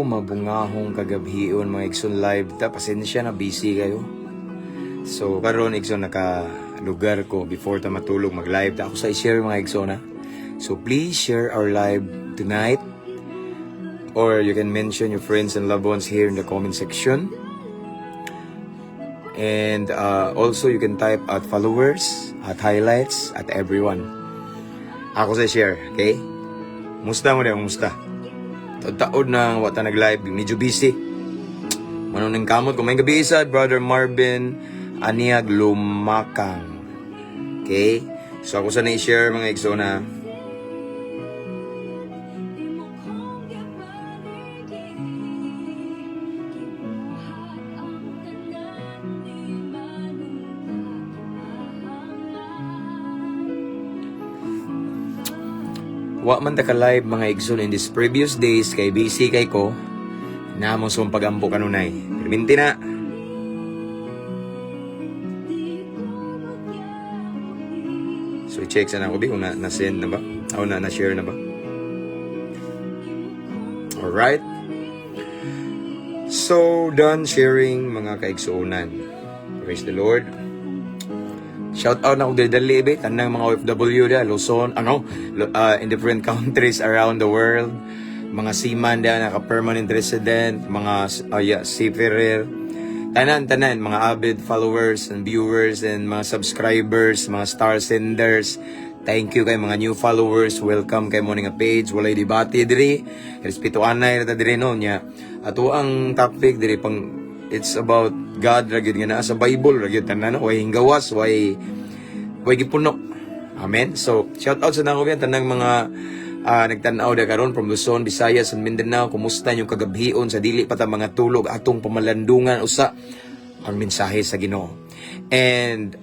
mabungahong kagabhion mga Igsoon live. Pasensya na, busy kayo. So, karon Igsoon naka-lugar ko before ta matulog mag-live. Ako sa i-share mga Igsoon ha. So, please share our live tonight. Or you can mention your friends and loved ones here in the comment section. And also, you can type at followers, at highlights, at everyone. Ako sa share, okay? Musta mo din, musta? Taod na wata nag-live, medyo busy. Manong kamot ko. May gabi isa, Brother Marvin Aniag Lumakang. Okay? So ako sana i-share mga Igsoon na wa man ta ka-live mga Igsoon in these previous days kay busy kay ko namon sum pagampo kanunay. Perminti na. So i-check sana ko kung na-send na ba? O na-share na ba? Alright. So done sharing mga ka-Igsoonan. Praise the Lord. Shout out na kung dali tanang mga OFW da, Luzon, in different countries around the world. Mga seaman da, naka-permanent resident, mga seafarer. Tanan, mga avid followers and viewers and mga subscribers, mga star senders. Thank you kay mga new followers. Welcome kay mo nga page. Walay debate diri. Respeto anay na diri no nya. Ato ang topic diri pang it's about God ra gyud nga naa sa Bible ra gyud tanan way hinggawas way gipuno. Amen. So shout out sa nako tanang mga nagtan-aw da karon from Luzon, Visayas and Mindanao. Kumusta yung kagabhion sa dili pa ta mga tulog atong pamalandungan usa ang mensahe sa Ginoo. And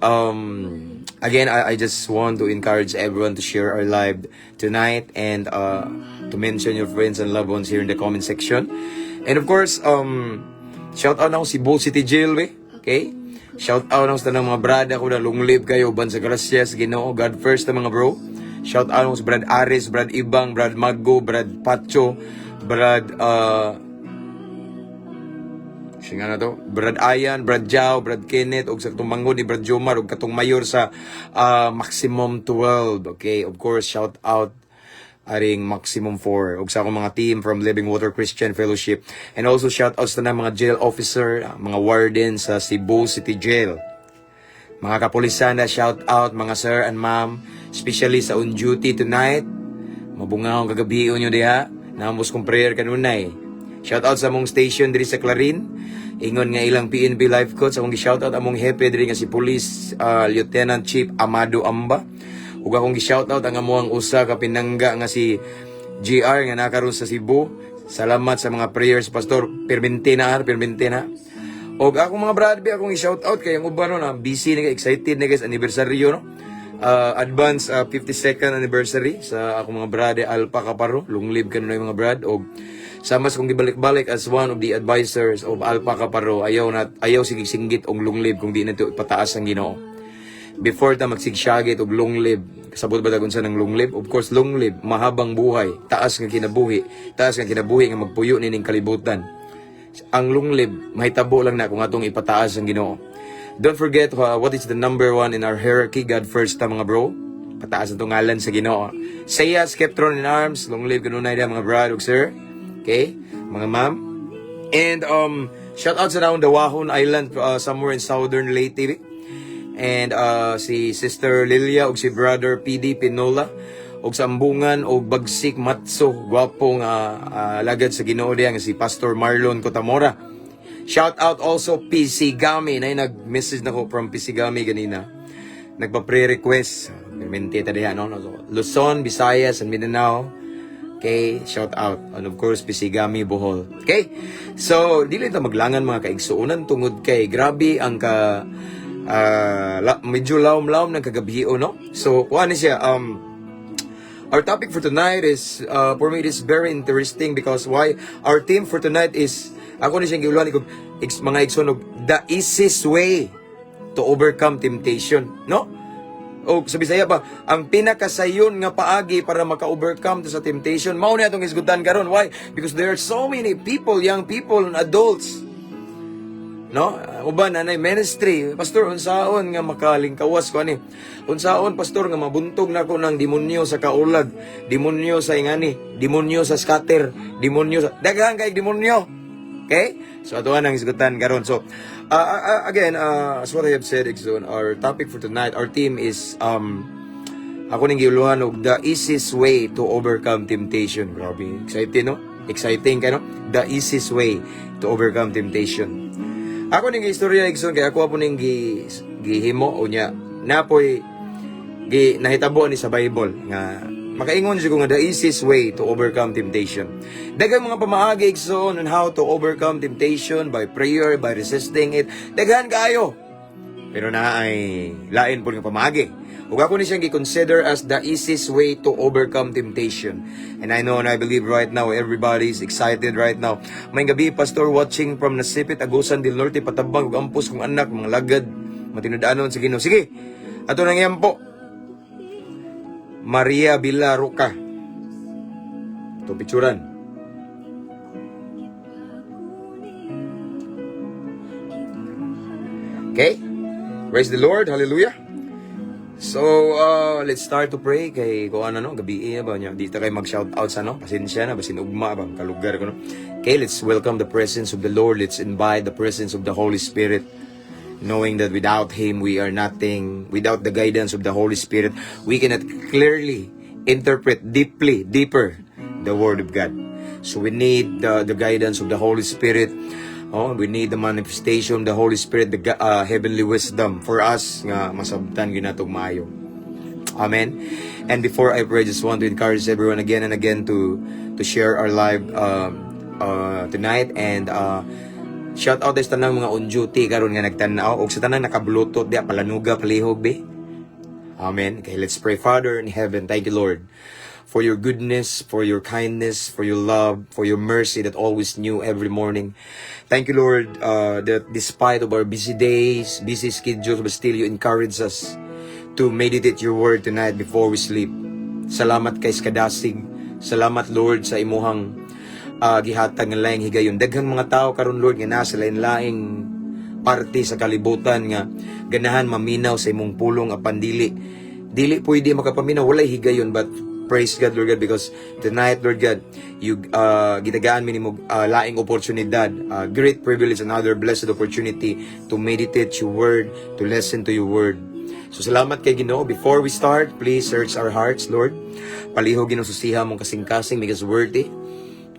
again I just want to encourage everyone to share our live tonight and to mention your friends and loved ones here in the comment section. And of course shout out na ako si Cebu City Jail, okay? Shout out na ako sa mga brad ako na long live kayo, ban sa gracias, Ginoo, God first na mga bro. Shout out na ako sa Brad Aris, Brad Ibang, Brad Maggo, Brad Pacho, Brad, singa na to, Brad Ayan, Brad Jao, Brad Kenneth, og sa katong manggod ni Brad Jomar, og katong mayor sa Maximum 12, okay? Of course, shout out aring Maximum 4 ug sa akong mga team from Living Water Christian Fellowship, and also shout outs na mga jail officer, mga warden sa Cebu City Jail, mga kapulisan na shout out, mga sir and ma'am, especially sa on duty tonight. Mabungahong kagabion nyo diha, namos kong prayer kanunay. Shout out sa among station diri sa Clarin, ingon nga ilang PNP life coach. Akong gi-shout out among hepe diri nga si Police Lieutenant Chief Amado Amba. Ug akong gi-shoutout ang amuang usa ka pinangga nga si GR nga nakaroon sa Cebu. Salamat sa mga prayers, Pastor. Permente na. Og akong mga bradbe akong i-shoutout kay ang uban no, busy na excited na guys anniversary no. Advance 52nd anniversary sa akong mga brade Alpha Kaparo. Long live kanunay mga brad. Og sama sa kong gibalik-balik as one of the advisors of Alpha Kaparo. Ayaw sige singgit og long live kung di na ito ipataas ang Ginoo. Before ta magsigsyagit og long live, kasabot ba dagon sa ng long live? Of course, long live, mahabang buhay, taas nga kinabuhi nga magpuyo nining kalibutan. Ang long live, mahitabo lang na kung atong ipataas ang Ginoo. Don't forget what is the number one in our hierarchy, God first ta mga bro. Pataas ang ngalan sa Ginoo. Saya, Skeptron in arms, long live kanunay da mga brad ug sir. Okay, mga ma'am. And shout out sa down the Wahon Island, somewhere in southern Leyte. And si Sister Lilia ug si Brother PD Pinola ug sa Ambungan og Bagsik Matso, gwapong lagad sa Ginoo diya nga si Pastor Marlon Cotamora. Shout out also PC Gami, na nag-message nako from PC Gami ganina. Nagpa-pre-request. Permente ta diha no. Luzon, Visayas and Mindanao. Okay, shout out. And of course, PC Gami Bohol. Okay? So, dili ta maglangan mga kaigsuonan tungod kay grabe ang medyo lawom-lawom ng kagabiho, no? So, kuha ni siya, our topic for tonight is, for me, it is very interesting because why? Our theme for tonight is, ako ni siyang giuluhan, mga igsunog, the easiest way to overcome temptation, no? o sa Bisaya pa, ang pinakasayon nga paagi para maka-overcome to sa temptation. Mao ni atong isgutan karon. Why? Because there are so many people, young people, and adults, no? Uban na ministry, pastor, unsaon nga makalingkawas ko ani? Unsaon, pastor, nga mabuntog na ko ng demonyo sa kaulag, demonyo sa ingani, demonyo sa scatter, demonyo sa daghan kay demonyo. Okay? So ato ang isgutan karon. So again, as what I have said, Exxon, our topic for tonight, our theme is ako ning giuluhan og the easiest way to overcome temptation. Grabe, exciting, no? Exciting ka, no? The easiest way to overcome temptation. Ako ning istorya, Exxon, kaya ako po ning gihimo o nya napoy nahitabo ni sa Bible nga makaingon siya ko nga the easiest way to overcome temptation. Daghang mga pamaagi, Exxon, on how to overcome temptation by prayer, by resisting it. Daghan kaayo. Pero na ay lain po nga pamaagi. Ug ako ni siyang gi-consider as the easiest way to overcome temptation. And I know and I believe right now everybody is excited right now. May gabi, pastor, watching from Nasipit, Agusan del Norte, patabang ug ampos kong anak, mga lagad, matinud-anon sa Ginoo. Sige. Ato nang yan po. Maria Villaroca. Ito picturan. Okay? Praise the Lord. Hallelujah. So, let's start to pray kay kung ano, gabi ba niya. Dito kayo mag-shout out sa no. Pasensya na, basin ugma ba, kalugar ko no. Okay, let's welcome the presence of the Lord. Let's invite the presence of the Holy Spirit. Knowing that without Him, we are nothing. Without the guidance of the Holy Spirit, we cannot clearly interpret deeper, the Word of God. So we need the guidance of the Holy Spirit. Oh, we need the manifestation of the Holy Spirit, the heavenly wisdom for us nga masabtan ginatong maayo. Amen. And before I pray, I just want to encourage everyone again and again to share our live tonight and shout out sa tanang mga on duty karon nga nagtanaw og sa tanang naka-bluetooth dia palanuga palihog be. Amen. Okay, let's pray. Father in heaven, thank you, Lord, for your goodness, for your kindness, for your love, for your mercy that always new every morning. Thank you, Lord, that despite of our busy days, busy schedules, but still you encourage us to meditate your word tonight before we sleep. Salamat kay Skadasig. Salamat, Lord, sa imuhang gihatag ng laing higayon. Daghang mga tao karon, Lord, nga nasa lain-laing parte sa kalibutan nga ganahan maminaw sa imong pulong apan dili pwede makapaminaw, walay higayon. But praise God, Lord God, because tonight, Lord God, you gitagaan mi nimo laing oportunidad, great privilege, another blessed opportunity to meditate your word, to listen to your word. So salamat kay Ginoo. Before we start, please search our hearts, Lord. Palihog Ginoo susiha mong kasing-kasing because worthy.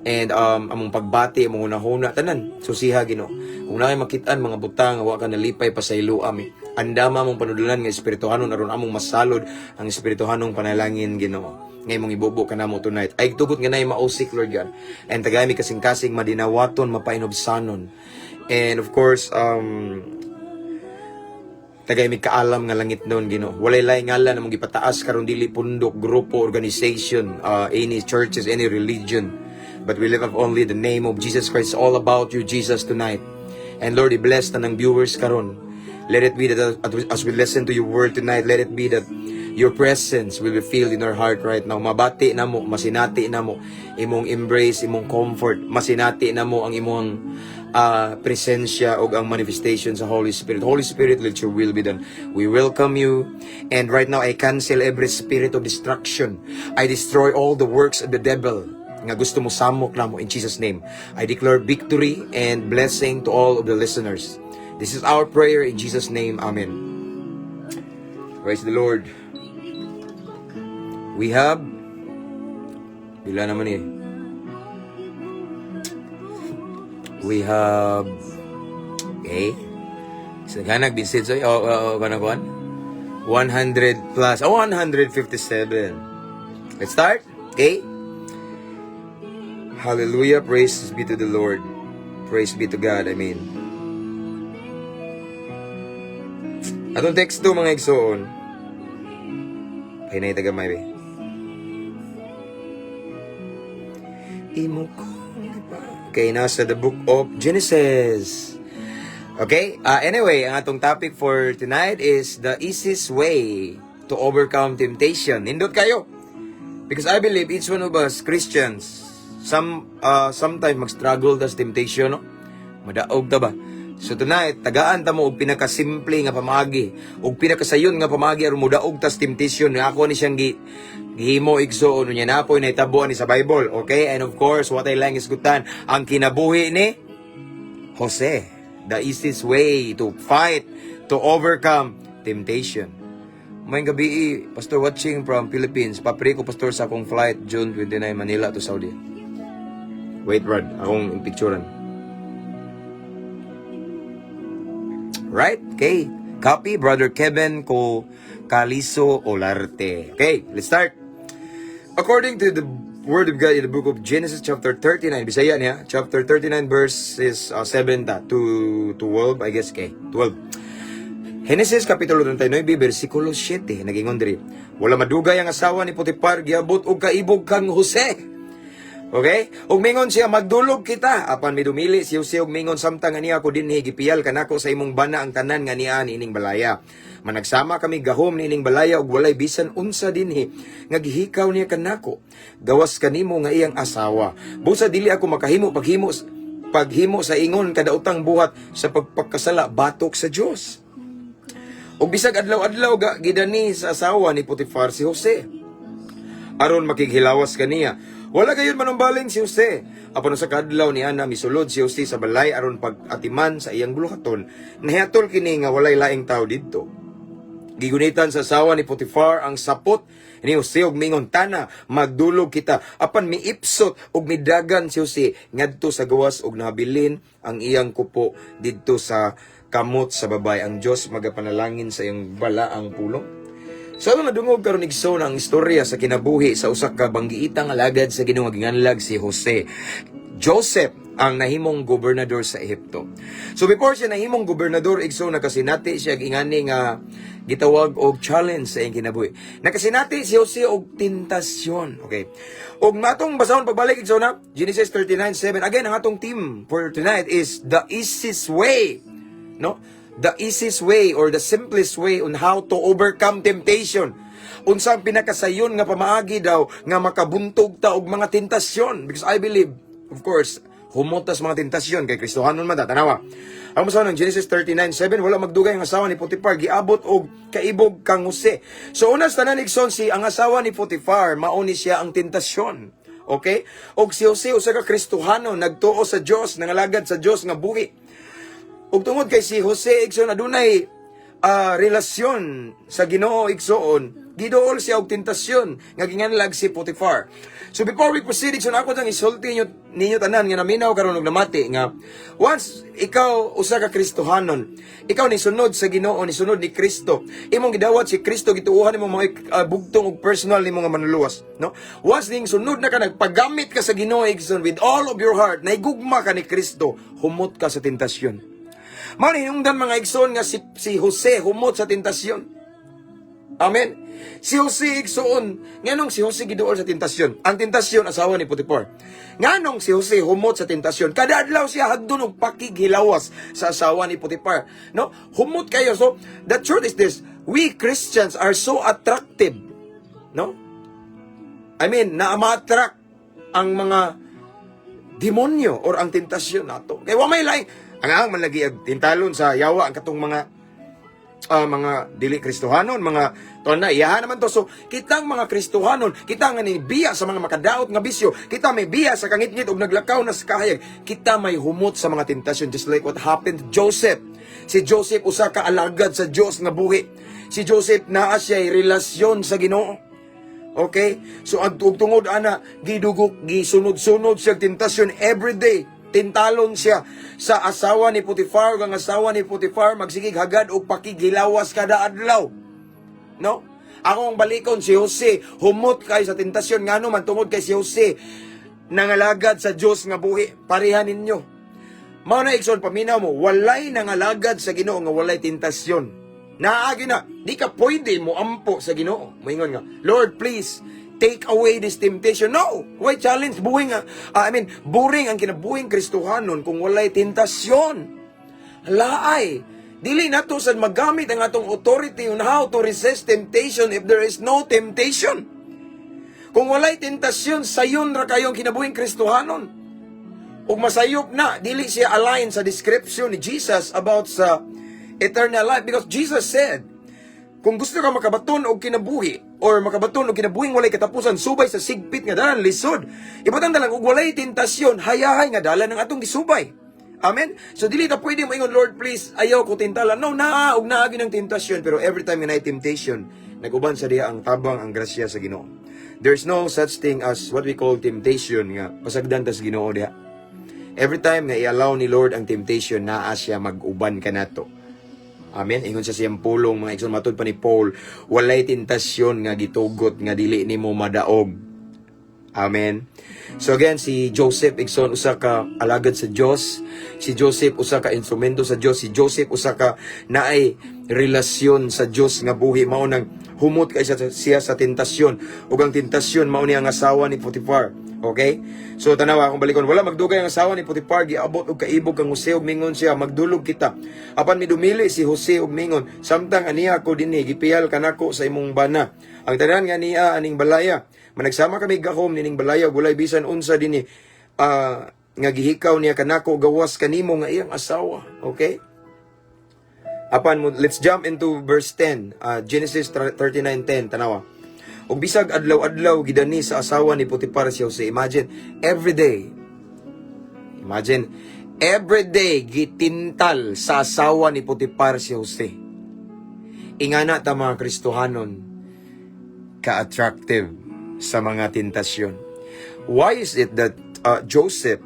And among pagbati, among hunahuna, tanan, susiha Ginoo. Kung naay makitaan mga butang, wa ka nalipay pa sa iluam. Andama mong panudulan nga espirituhanon aron among masalod ang espirituhanong panalangin Ginoo. Ngay mong ibubo ka namo tonight. Ay tugot nga nay mausik, Lord God. And tagay mi kasing-kasing madinawaton, mapainobsanon. And of course, tagay mi kaalam nga langit noon Ginoo. Walay laing ngalan namong gipataas karon dili pundok, grupo, organization, any churches, any religion. But we lift up only the name of Jesus Christ. All about you, Jesus, tonight. And Lord, i-bless na ng viewers karon. Let it be that as we listen to your word tonight, let it be that your presence will be filled in our heart right now. Mabati na mo, masinati na mo, imong embrace, imong comfort. Masinati na mo ang imong presensya o ang manifestation sa Holy Spirit. Holy Spirit, let your will be done. We welcome you. And right now, I cancel every spirit of destruction. I destroy all the works of the devil nga gusto mo samok na mo in Jesus' name. I declare victory and blessing to all of the listeners. This is our prayer in Jesus' name. Amen. Praise the Lord. We have bila naman eh. We have okay. So ganag visit so kanakuan 100 plus 157. Let's start. Okay. Hallelujah. Praise be to the Lord. Praise be to God. Amen. Atong text to mga igsoon. Kaya na itagamay be. Okay, nasa the book of Genesis. Okay, anyway, ang atong topic for tonight is the easiest way to overcome temptation. Nindot kayo. Because I believe each one of us Christians, sometimes mag-struggle tas temptation, no? Madaog ta ba? So tonight, tagaan ta mo og pinakasimple nga pamagi, og pinakasayon nga pamagi aron mudaog tas temptation nga ako ni siyang gihimo igsoon unya napoy nahitabuan ni sa Bible, okay? And of course, what I lang is gutan ang kinabuhi ni Jose, the easiest way to fight, to overcome temptation. May gabi, Pastor watching from Philippines. Papri ko, Pastor, sa akong flight June 29, Manila to Saudi. Wait, Rod. Akong picturean. Right? Okay. Copy, Brother Kevin ko Caliso Olarte. Okay, let's start. According to the Word of God in the book of Genesis chapter 39, Bisaya niya, chapter 39 verses 7 to 12, I guess, okay, 12. Genesis kapitulo 39, versikulo 7, nagingon diri. Wala madugay ang asawa ni Potiphar, giabot og kaibog kang Jose. Okay? Og mingon siya, magdulog kita. Apan midumili siya og mingon, samtang niya ako dinhi gipiyal kanako sa imong bana ang tanan nga niya ni ining balaya. Managsama kami gahom ni ining balaya og walay bisan unsa dinhi nga gihikaw niya kanako. Gawas kanimo nga iyang asawa. Busa dili ako makahimo paghimo sa ingon kadautang buhat sa pagpagkasala batok sa Dios. Og bisag adlaw-adlaw gidani sa asawa ni Potiphar si Jose. Aron makighilawas kaniya. Wala gayon manumbaling si Jose. Apan sa kadlaw ni ana misulod si Jose sa balay aron pag-atiman sa iyang buluhaton. Nahiatol kini nga walay laing tao didto. Gigunitan sa asawa ni Potiphar ang sapot ni Jose og mingon, tana magdulog kita. Apan miipsot og midagan si Jose ngadto sa gawas og nabilin ang iyang kupo didto sa kamot sa babay. Ang Dios magapanalangin sa iyang balaang pulong. So nadungog karon igsoon ang istorya sa kinabuhi sa usa ka banggiitang alagad sa Ginoo nga ginganlag si Jose. Joseph ang nahimong gobernador sa Ehipto. So before siya nahimong gobernador, igsoon nakasinati siya ingani nga gitawag og challenge sa iyang kinabuhi. Nakasinati si Jose og tentasyon. Okay. Og matong basahon pagbalik igsoon na Genesis 39:7. Again, ang atong theme for tonight is the easiest way. No? The easiest way or the simplest way on how to overcome temptation. Unsang pinakasayon nga pamaagi daw nga makabuntog ta og mga tentasyon. Because I believe, of course, humotas mga tentasyon kay Kristohanon man tanawa. Ang masaw ng Genesis 39:7, wala magdugay ang asawa ni Potiphar, giabot og kaibog kang Jose. So unas tanan igsoon si ang asawa ni Potiphar, mao ni siya ang tentasyon. Okay? Og si Jose usa ka Kristohano, nagtuo sa Dios, nangalagad sa Dios nga buhi. Ug tungod kay si Jose igsoon adunay relasyon sa Ginoo igsoon, giduol siya og tentasyon nga ginganlag si Potiphar. So before we proceed, igsoon ako tang isulti ninyo tanan nga naminaw karon og namati nga once ikaw usa ka Kristohanon, ikaw ni sunod sa Ginoo, ni sunod ni Kristo, imong gidawat si Kristo, gituohan nimo mga bugtong og personal nimo nga manluluwas, no? Once ning sunod na ka, nagpagamit ka sa Ginoo igsoon with all of your heart, naigugma ka ni Kristo, humot ka sa tentasyon. Maninungdan mga igsoon nga si Jose humot sa tentasyon. Amen. Si Jose igsoon, nganong si Jose giduol sa tentasyon? Ang tentasyon asawa ni Potiphar. Nganong si Jose humot sa tentasyon? Kada adlaw siya hadlon og pakighilawas sa asawa ni Potiphar. No? Humot kayo. So, the truth is this, we Christians are so attractive. No? I mean, na-attract ang mga demonyo or ang tentasyon nato. Kaya wa may laing ang manlagi tintalon sa yawa ang katong mga dili Kristohanon, mga na iyahan naman to. So kitang mga Kristohanon, kita nga ni biya sa mga makadaot nga bisyo, kita may biya sa kangit-ngit og naglakaw na sa kahayag, kita may humot sa mga tentasyon, just like what happened to Joseph. Si Joseph usa ka alagad sa Dios nga buhi. Si Joseph naa siya relasyon sa Ginoo. Okay? So ang tungod ana gidugok, gisunod-sunod siya tentasyon every day. Tintalon siya sa asawa ni Potiphar, ang asawa ni Potiphar magsigig hagad og pakighilawas kada adlaw. No? Akong balikon si Jose, humot kay sa tentasyon ngano man tungod kay si Jose nangalagad sa Dios nga buhi. Pareha ninyo. Mao na igsoon paminaw mo, walay nangalagad sa Ginoo nga walay tentasyon. Naagi na, di ka pwede mo ampo sa Ginoo. Moingon nga, Lord, please take away this temptation. No! Why challenge? Boring ang kinabuhing Kristohanon kung walay tentasyon. Laay. Dili nato sad magamit ang atong authority on how to resist temptation if there is no temptation. Kung walay tentasyon, sayon ra kayong kinabuhing Kristohanon. Ug masayop na, dili siya align sa description ni Jesus about sa eternal life. Because Jesus said, kung gusto ka makabaton og kinabuhi, or makabaton og kinabuhing walay katapusan, subay sa sigpit nga dalan, lisod. Ibutang dalang, ug walay tentasyon, hayahay nga dalan ng atong gisubay. Amen? So, dili ta pwede mo ingon, Lord, please, ayaw ko tintala. No, ug naagi ng tentasyon. Pero every time na temptation, nag-uban sa diha ang tabang, ang grasya sa Ginoo. There's no such thing as what we call temptation nga pasagdan tas Ginoo diha. Every time nga i-allow ni Lord ang temptation, naa siya mag-uban ka nato. Amen? Ingon sa siyang pulong, mga igsoon, matod pa ni Paul, walay tentasyon nga gitugot nga dili nimo madaog. Amen? So again, si Joseph, igsoon, usa ka alagad sa Dios. Si Joseph, usa ka instrumento sa Dios. Si Joseph, usa ka naay relasyon sa Dios nga buhi. Mao nang humot kay siya sa tentasyon. Ug ang tentasyon, mao ni ang asawa ni Potiphar. Okay? So tanawa akong balikon, wala magdugay ang asawa ni Potiphar, giabot og kaibog kang Jose ug mingon siya, magdulog kita. Apan midumili si Jose ug mingon, samtang aniya ko dinhi gipiyal kanako sa imong bana. Ang tanan nga niya aning balaya, managsama kami gahom nining balaya gulay bisan unsa dinhi nga gihikaw niya kanako gawas kanimo nga iyang asawa. Okay? Apan let's jump into verse 10. Genesis 39:10 tanawa. Og bisag adlaw-adlaw gidani sa asawa ni Potiphar si Jose. Imagine every day gitintal sa asawa ni Potiphar si Jose. Ingana ta mga Kristohanon ka-attractive sa mga tentasyon. Why is it that Joseph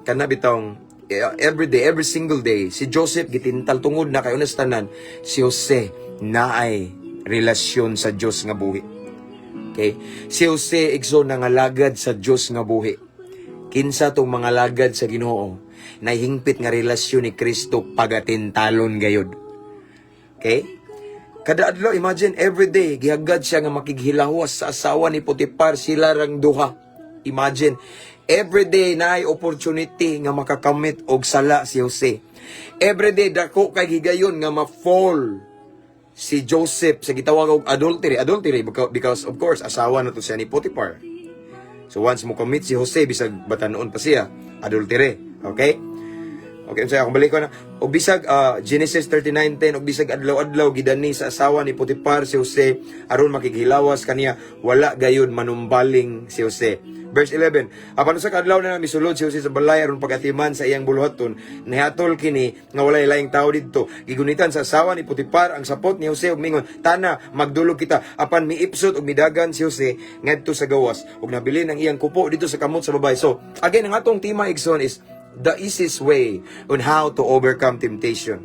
kana bitong every single day si Joseph gitintal tungod na kay tanan si Jose naay relasyon sa Dios nga buhi. Okay? Si Jose igsoon nangalagad sa Dios nga buhi. Kinsa tong mga lagad sa Ginoo nahingpit nga relasyon ni Kristo pagatintalon gayud. Okay? Kada adlaw, imagine everyday gihagad siya nga makighilahwas sa asawa ni Potiphar, sila rang duha. Imagine everyday naay opportunity nga makakamit og sala si Jose. Everyday dako kay higayon nga ma-fall si Joseph sa gitawag og adultery because of course asawa na to siya ni Potiphar. So once mo commit si Jose bisag batanon pa siya, adultery. Okay? Okay, so akong balik ko na. Og bisag Genesis 39:10 og bisag adlaw-adlaw gidani sa asawa ni Potiphar si Jose aron makighilawas kaniya, wala gayud manumbaling si Jose. Verse 11, apan usa ka adlaw na misulod si Jose sa balay aron pagatiman sa iyang buluhaton, nihatol kini nga walay laing tawo didto. Gigunitan sa asawa ni Potiphar ang sapot ni Jose ug mingon, "Tana, magdulog kita." Apan miipsot ug midagan si Jose ngadto sa gawas ug nabilin ang iyang kupo dito sa kamot sa babay. So, again, ang atong tema igsoon is the easiest way on how to overcome temptation.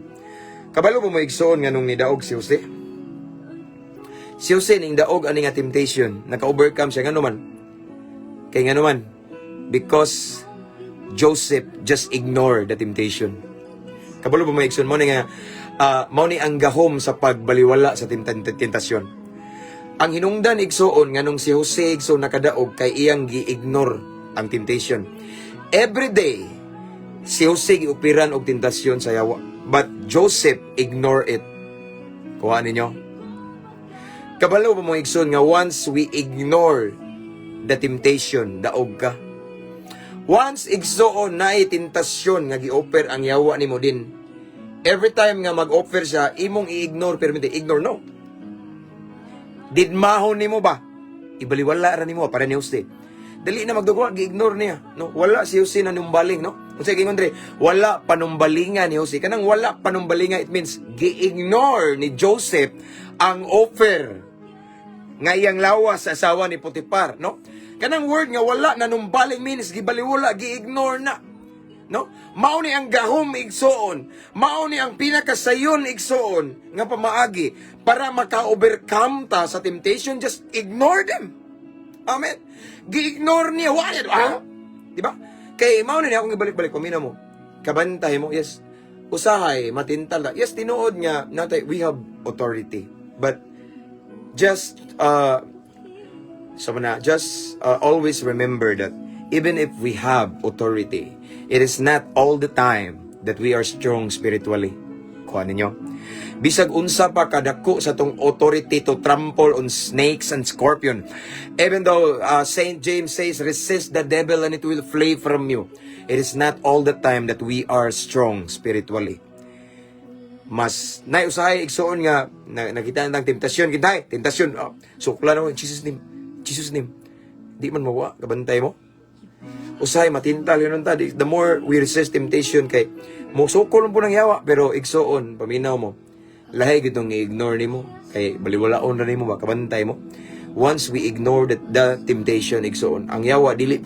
Kabalo mo igsoon nga nung nidaog si Jose? Si Jose ning daog ani nga temptation, naka-overcome siya ngano man. Kay ngano man, because Joseph just ignored the temptation. Kabalo mo igsoon mo ni nga mao ni ang gahom sa pagbaliwala sa tentasyon. Ang hinungdan igsoon nganong si Jose igsoon nakadaog kay iyang gi-ignore ang temptation. Every day si Jose giupiran og tentasyon sa yawa, but Joseph ignore it. Kuha ninyo? Kabalo ba mo igsoon nga once we ignore the temptation, daog ka. Once igsoon naay tentasyon nga gi-offer ang yawa nimo din, every time nga mag-offer siya, imong i-ignore, pero hindi ignore, no. Didmahon nimo ba? Ibaliwala ra nimo para ni Jose. Dali na magdugo, gi-ignore niya, no. Wala si Jose na numbaling, no. Unsay gingon dre, wala panumbalingan ni Jose. Kanang wala panumbalingan, it means gi-ignore ni Joseph ang offer nga iyang lawas sa asawa ni Potiphar, no? Kanang word nga wala na numbaling means gibaliwala, gi-ignore na, no? Mao ni ang gahom igsoon, mao ni ang pinakasayon igsoon nga pamaagi para maka-overcome ta sa temptation, just ignore them. Amen. Gi-ignore niya, wala, di ba? Kay mao ni akong ibalik-balik kumina mo. Kabantay mo, yes. Usahay, matintal. Yes, tinuod nga natay we have authority. But just always remember that even if we have authority, it is not all the time that we are strong spiritually. Kuha ninyo. Bisag unsa pa kadako sa tong authority to trample on snakes and scorpion. Even though Saint James says, resist the devil and it will flee from you. It is not all the time that we are strong spiritually. Mas naiusahay igsoon nga nakita nang temptasyon kitay, temptasyon. Sukla na Jesus name. Jesus name. Di man mawa kabantay mo. Usahay matintal yun ta. The more we resist temptation kay mo sukol mo nang yawa pero igsoon paminaw mo. Lahi gitong i-ignore nimo kay baliwalaon na nimo ba kabantay mo. Once we ignore the temptation igsoon, ang yawa dili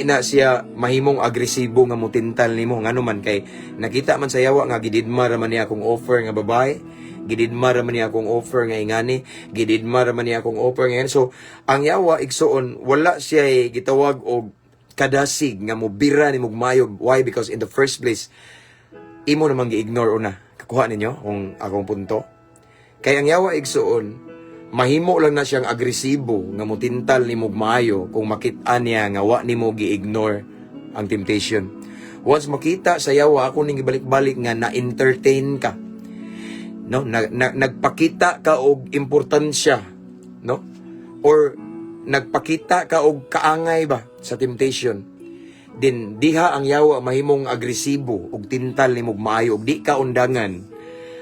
na siya mahimong agresibo nga mutintal nimo ngano man kay nakita man sa yawa nga gididma ra man niya akong offer nga babae, gididma ra man niya akong offer nga ingani, gididma ra man niya akong offer nga so ang yawa igsoon wala siya gitawag og kadasig nga mobira ni mugmayog. Why? Because in the first place imo namang gi-ignore una. Kakuha ninyo kung akong punto. Kaya ang yawa igsoon, mahimo lang na siyang agresibo nga mutintal ni mugmaayo kung makita niya nga wa nimo gi-ignore ang temptation. Once makita sa yawa ako ning ibalik-balik nga na-entertain ka. No, nagpakita ka og importansya, no? Or nagpakita ka og kaangay ba sa temptation. Din diha ang yawa mahimong agresibo ug tintal ni mugmaayo ug di ka undangan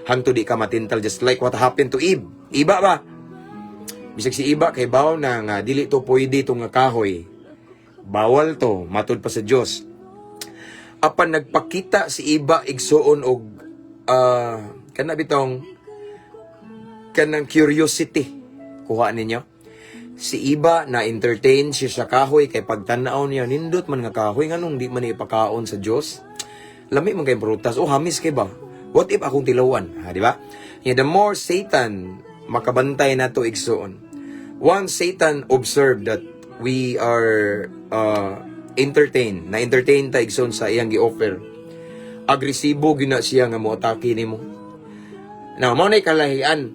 hangtod di ka matintal, just like what happened to Eve. Iba ba? Bisag si Iba kay bawo na nga dili to pwede to nga kahoy. Bawal to matud pa sa Dios. Apan nagpakita si Iba igsuon og kana bitong kanang curiosity. Kuha ninyo. Si Iba na entertain siya sa kahoy kay pagtan-aw niya nindot man nga kahoy nganong di man ipakaon sa Dios. Lami man kay prutas o hamis kay ba? What if akong tilawan, ha, di ba? The more Satan makabantay nato igsoon. Once Satan observed that we are na-entertain ta igsoon sa iyang gi-offer. Agresibo gina siya nga moatake nimo. Now, mo nay kalahian.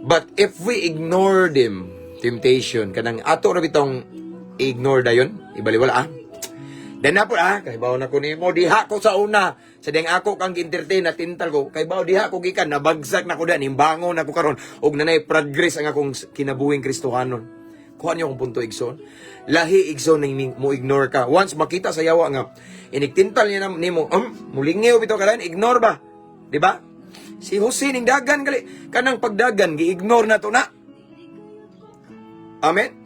But if we ignore them, temptation, kanang ato ra bitong ignore dayon, ibaliwala Dan na po kay bawo na ko nimo diha ko sa una. Sa ding ako kang entertain na tintal ko, kay bawo diha ko gikan nabagsak na ko dan imbangon na ko karon og nanay progress ang akong kinabuhing Kristohanon. Kuha niyo akong punto igsoon. Lahi igsoon ning mo ignore ka. Once makita sa yawa nga iniktintal niya nimo, mulingiw bitaw ka ignore ba? Di ba? Si Jose ning dagan gali kanang pagdagan gi-ignore na to na. Amen.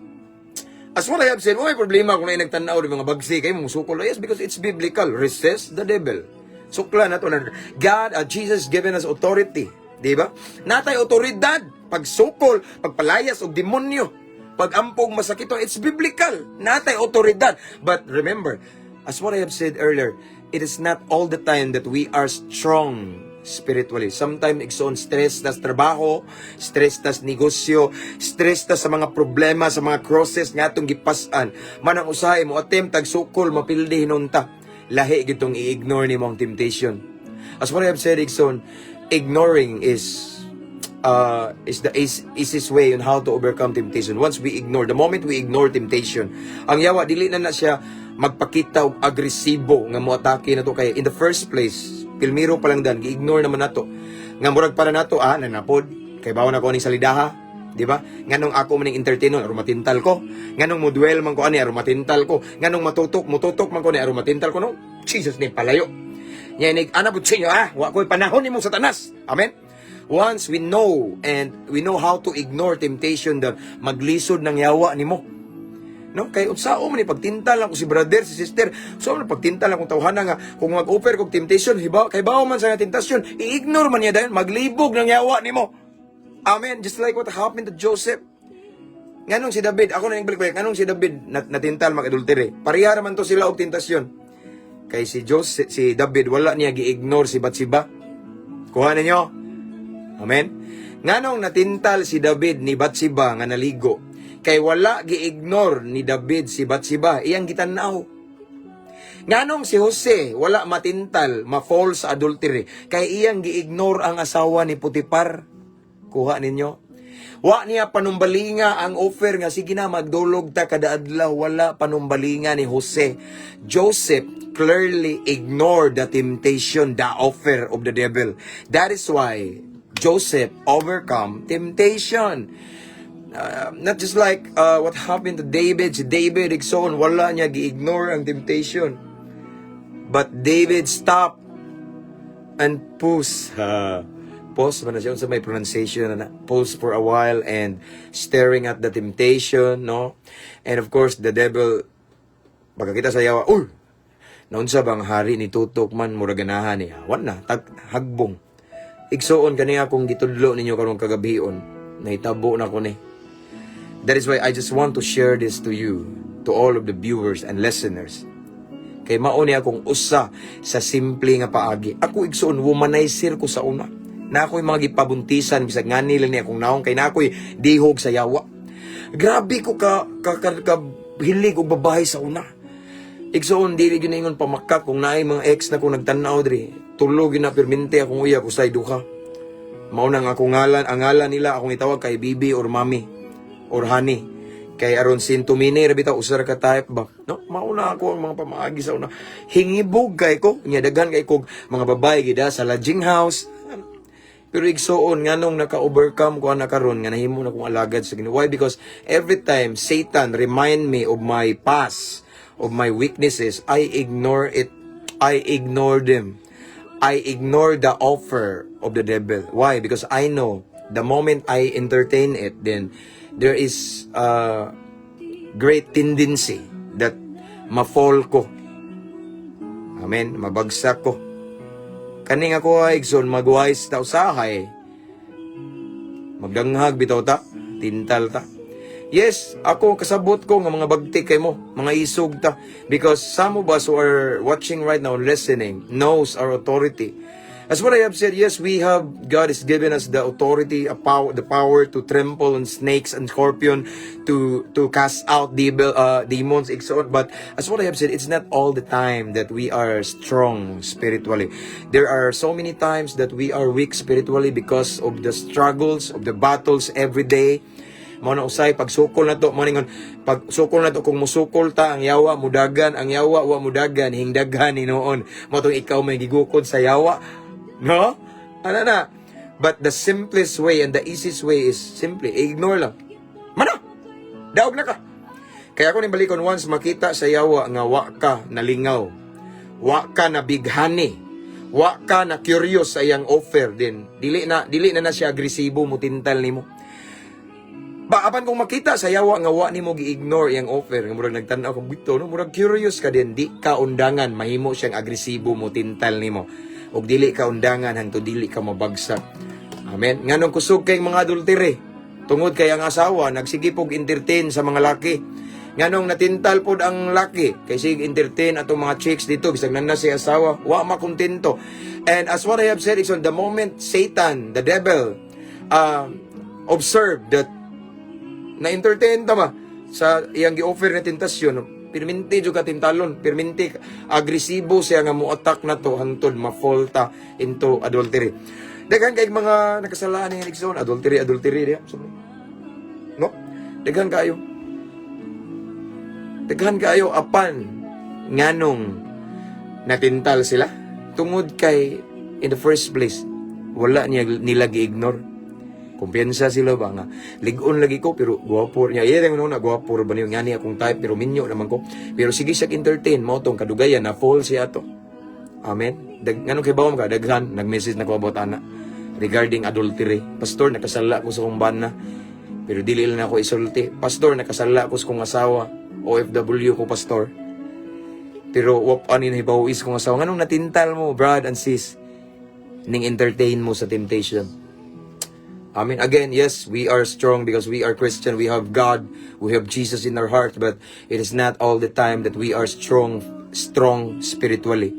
As what I have said, may problema kung na nagtanaw ng mga bagsi kayo musukol. Yes, because it's biblical. Resist the devil. Sukla na to na God, Jesus given us authority. Di ba? Natay otoridad. Pagsukol, pagpalayas o demonyo, pag-ampog masakito, it's biblical. Natay otoridad. But remember, as what I have said earlier, it is not all the time that we are strong spiritually. Sometimes igsoon stress tas trabaho, stress tas negosyo, stress tas sa mga problema, sa mga crosses nga atong gipas-an. Manang usahay mo attempt tag sukol mapildi hinunta. Lahi gitong i-ignore nimo ang temptation. As what I have said igsoon, ignoring is the easiest way on how to overcome temptation. Once we ignore, the moment we ignore temptation, ang yawa dili na siya magpakita og agresibo nga moatake nato kay in the first place pilmiro pa lang dan, gi-ignore naman nato. Nga murag para nato, nanapod. Kay bawa na ko ning salidaha. Di ba? Nganong ako maning entertain arumatintal ko. Nganong modwell man ko ani, arumatintal ko. Nganong mututok man ko ni, arumatintal ko. No? Jesus ni palayo. Yanig, ana po sinyo, wa ko'y panahon ni mong satanas. Amen? Once we know, and we know how to ignore temptation, that maglisod ng yawa ni mo. No, kay unsao man ni pagtintal lang ko si brother, si sister, so man pagtintal lang kung tawhana nga kung mag-offer kog temptation, hibaw kay bawo man sa temptation, i-ignore man niya dayon, maglibog ng yawa nimo. Amen. Just like what happened to Joseph. Nganong si David, ako na yung balik-balik, nganong si David natintal mag-adultery. Pareha man to sila og tentasyon. Kay si David wala niya gi-ignore si Bathsheba. Kuha ninyo. Amen. Nganong natintal si David ni Bathsheba nga naligo. Kay wala gi-ignore ni David si Bathsheba, iyang gitanaw. Nganong si Jose wala matintal, ma-fall sa adultery, kay iyang gi-ignore ang asawa ni Potiphar. Kuha ninyo. Wa niya panumbalinga ang offer nga sige na magdulog ta kada adlaw, wala panumbalinga ni Jose. Joseph clearly ignored the temptation, the offer of the devil. That is why Joseph overcome temptation. Not just like what happened to David. Si David, igsoon, wala niya gi-ignore ang temptation. But David stopped and pause. Pause man na siya sa may pronunciation na pause for a while and staring at the temptation, no? And of course, the devil, pagkakita sa yawa, naunsa bang hari ni tutok man muraganahan niya? Wan na, hagbong. Igsoon kaniya kung gitudlo ninyo karong kagabion, nahitabo na ko ni. That is why I just want to share this to you, to all of the viewers and listeners. Kay mao ni akong usa sa simple nga paagi. Ako igsoon womanizer ko sa una. Na ako'y mga gipabuntisan bisag ngani lang ni akong naong kay na ako'y dihog sa yawa. Grabe ko ka hilig og babae sa una. Igsoon dili gyud ingon pamakak kung naay mga ex na ko nagtan-aw diri. Tulog na permente akong uyab usay duha. Mao nang akong ngalan, ang ngalan nila akong itawag kay Bibi or Mami or Honey. Kay aron sintumini rabi ta usar ka type ba. No, mauna ako ang mga pamaagi sa una. Hingibog kay ko, nya daghan kay kog mga babae gida sa lodging house. Pero igsoon nganong naka-overcome ko ana karon nga nahimo na kong alagad sa Ginoo. Why? Because every time Satan remind me of my past, of my weaknesses, I ignore it. I ignore them. I ignore the offer of the devil. Why? Because I know the moment I entertain it, then there is a great tendency that ma-fall ko. Amen. Mabagsak ko. Kaning ako ay igsoon magwais ta usahay. Magdanghag bitaw ta, tintal ta. Yes, ako kasabot ko nga mga bagti kay mo, mga isog ta. Because some of us who are watching right now, listening, knows our authority. As what I have said, yes, God has given us the authority, the power to trample on snakes and scorpion, to cast out demons, but as what I have said, it's not all the time that we are strong spiritually. There are so many times that we are weak spiritually because of the struggles, of the battles every day. Mao na usay pagsukol na to, maningon pagsukol na to kung musukol ta ang yawa mudagan, ang yawa wa mudagan hingdaghan hinoon. Mao tong ikaw may gigukod sa yawa. No? Ano na? But the simplest way and the easiest way is simply ignore lang. Mana? Daog na ka. Kaya ako balikon once makita sa yawa nga wa ka nalingaw. Wa ka na bighani. Wa ka na curious sa iyang offer din. Dili na siya agresibo mo tintal nimo. Ba apan kung makita sa yawa nga wa nimo gi-ignore iyang offer, nga murag nagtan-aw kung bito, no, murag curious ka din, di ka undangan mahimo siyang agresibo mo tintal nimo. Og dili ka undangan hangtod dili ka mabagsak. Amen. Nganong kusog kay mga adultery. Tungod kay ang asawa nagsigipog entertain sa mga laki. Nganong natintal pod ang laki kay sig entertain atong mga chicks dito bisag nana si asawa, wa makontento. And as what I have said is on the moment Satan, the devil, observed that na-entertain ta ba sa iyang gi-offer na tentasyon, perminti juga tintalon, perminti agresibo siya nga mo-attack na to hantod ma-fall ta into adultery. Daghan kay mga nakasalaan ni Nixon, adultery diya. No? Daghan kayo apan nganong natintal sila tungod kay in the first place wala nila gi-ignore. Kumpiyansa sila ba nga ligon lagi ko pero guwapo niya. Iya nga na guwapo ba niyo ngani akong type pero minyo naman ko. Pero sige siya entertain mo tong kadugayan na fall siya to. Amen. Nganong kay bawom ka daghan nag-message na ko about ana regarding adultery. Pastor, nakasala ko sa kong bana pero dili lang ako isulti. Pastor, nakasala ko sa kong asawa. OFW ko, pastor. Pero wap anin hibawis kong asawa. Nganong natintal mo, brad and sis, ning entertain mo sa temptation. Amen. Again, yes, we are strong because we are Christian. We have God. We have Jesus in our heart. But it is not all the time that we are strong spiritually.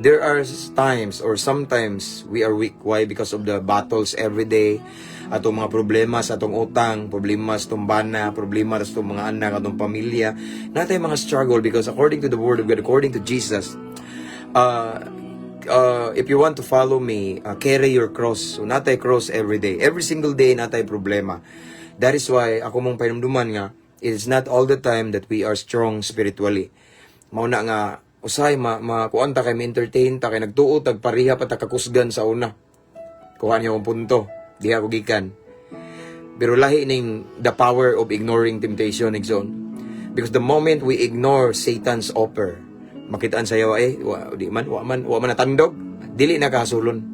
There are times or sometimes we are weak. Why? Because of the battles every day. Atong mga problema sa atong utang, problema sa atong bana, problema sa atong mga anak, atong pamilya. Natay mga struggle because according to the Word of God, according to Jesus, if you want to follow me, carry your cross. So, natay cross every day. Every single day, natay problema. That is why, ako mong painumduman nga, it is not all the time that we are strong spiritually. Mauna nga, usay, kuan ta kay ma-entertain ta, kay nagtuo, tagpariha pa kakusgan sa una. Kuha niyo ang punto. Di ako gikan. Pero lahi ning the power of ignoring temptation, Igsoon. Because the moment we ignore Satan's offer, makitaan sayo wa man natandog, dili na kasulon.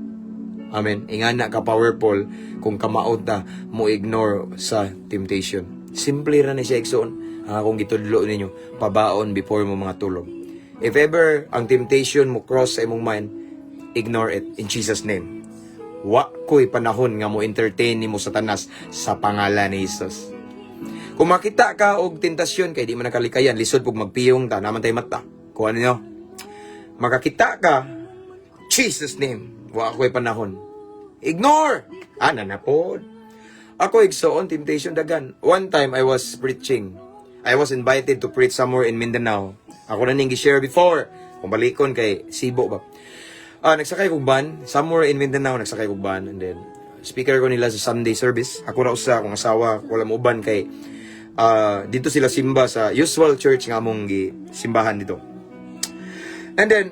Amen. Ingana ka powerful kung kamaot ta mo ignore sa temptation. Simple ra ni siya, Igsoon. Kung gitudlo ninyo, pabaon before mo mga tulog. If ever ang temptation mo cross sa imong mind, ignore it in Jesus name. Wa ko'y panahon nga mo entertain nimo Satanas sa pangalan ni Jesus. Kung makita ka og tentasyon kay di man nakalikayan, lisod pug magpiyong ta naman tay mata. Kuha ninyo. Makakita ka, Jesus name, wa ko'y panahon. Ignore! Nanapod. Ako igsoon, temptation dagan. One time I was preaching. I was invited to preach somewhere in Mindanao. Ako na ning gi-share before. Kung balikon kay Sibo ba. Nagsakay kong van. Somewhere in Mindanao, nagsakay kong van. And then, speaker ko nila sa Sunday service. Ako na usa, akong asawa, wala mo uban kay dito sila simba sa usual church nga among simbahan dito. And then,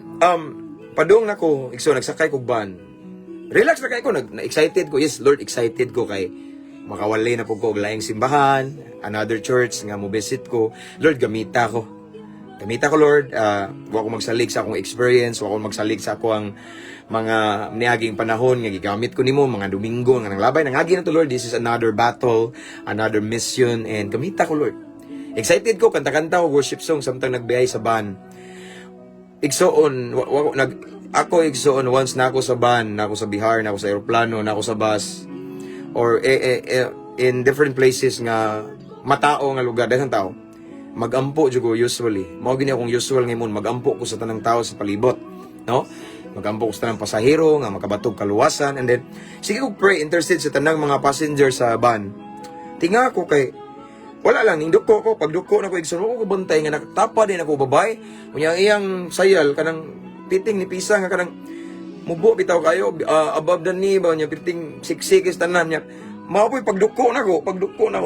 padung na ko, nagsakay kong van. Relax na kayo ko, na-excited ko. Yes, Lord, excited ko kay makawalay na po ko og laing simbahan, another church nga mo visit ko. Lord, gamita ko. Gamita ko, Lord. Wa ko magsalig sa akong experience, wa ko magsalig sa akong mga niaging panahon nga gigamit ko nimo mga Domingo nga nanglabay nangagi na to, Lord. This is another battle, another mission, and gamita ko, Lord. Excited ko, kanta-kanta ko worship song samtang nagbiyahe sa van. Igsoon once na ako sa van, na ako sa bihar, na ako sa aeroplano, na ako sa bus, or in different places nga matao nga lugar, daghang tao. Magampo jud ko usually. Mao gini akong usual ngayon, magampo ko sa tanang tao sa palibot, no? Magampo ko sa tanang pasahero nga makabatog kaluwasan, and then sige ko pray intercede sa tanang mga passenger sa van. Tinga ko kay wala lang ning duko ko, pag duko na ko igsoon ko bantay nga nakatapa din ako babay. Unya iyang sayal kanang piting ni pisa nga kanang mubo bitaw kayo above the knee ba nya piting siksik tanan nya. Mapoy pagduko na ko,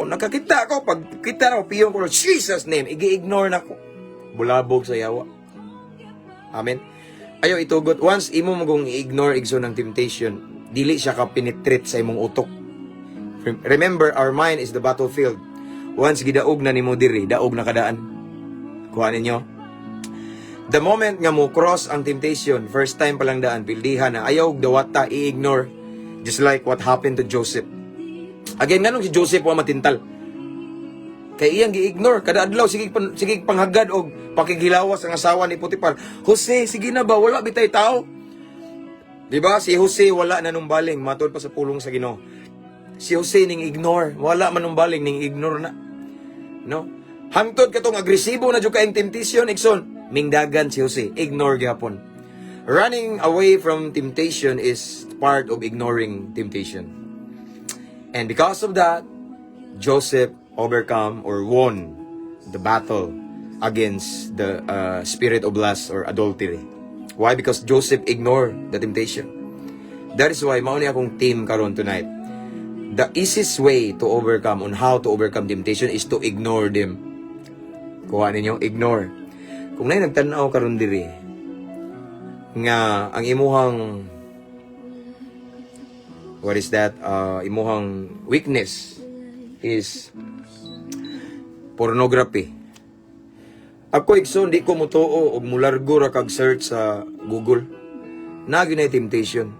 nakakita ko, pagkita na ko, piyon ko, Jesus name, igi-ignore na ko. Bulabog sa yawa. Amen. Ayaw itugot, once imo magong i-ignore igsoon ng temptation, dili siya ka penetrate sa imong utok. Remember, our mind is the battlefield. Once gidaog na nimo diri, daog na kadaan. Kuha ninyo. The moment nga mo cross ang temptation, first time palang daan, pildihan na ayaw dawata, i-ignore. Just like what happened to Joseph. Again, ganun si Joseph wa matintal. Kay iyang gi-ignore kada adlaw sige panghagad og pakigilawas ang asawa ni Potiphar. Jose, sige na ba wala bitay tao? Di ba? Si Jose wala na numbaling matod pa sa pulong sa Ginoo. Si Jose ning ignore, wala man numbaling ning ignore na. No? Hangtod katong agresibo na jud kaayong temptation, Ikson. Mingdagan si Jose, ignore gyapon. Running away from temptation is part of ignoring temptation. And because of that, Joseph overcome or won the battle against the spirit of lust or adultery. Why? Because Joseph ignored the temptation. That is why mauni akong team karon tonight. The easiest way to overcome on how to overcome temptation is to ignore them. Kuha ninyo, ignore. Kung na nagtanaw karon diri nga ang imuhang what is that? Imuhang weakness is pornography. Ako Ikson, di ko mutuo og mulargo ra kag search sa Google. Nagyo na temptation.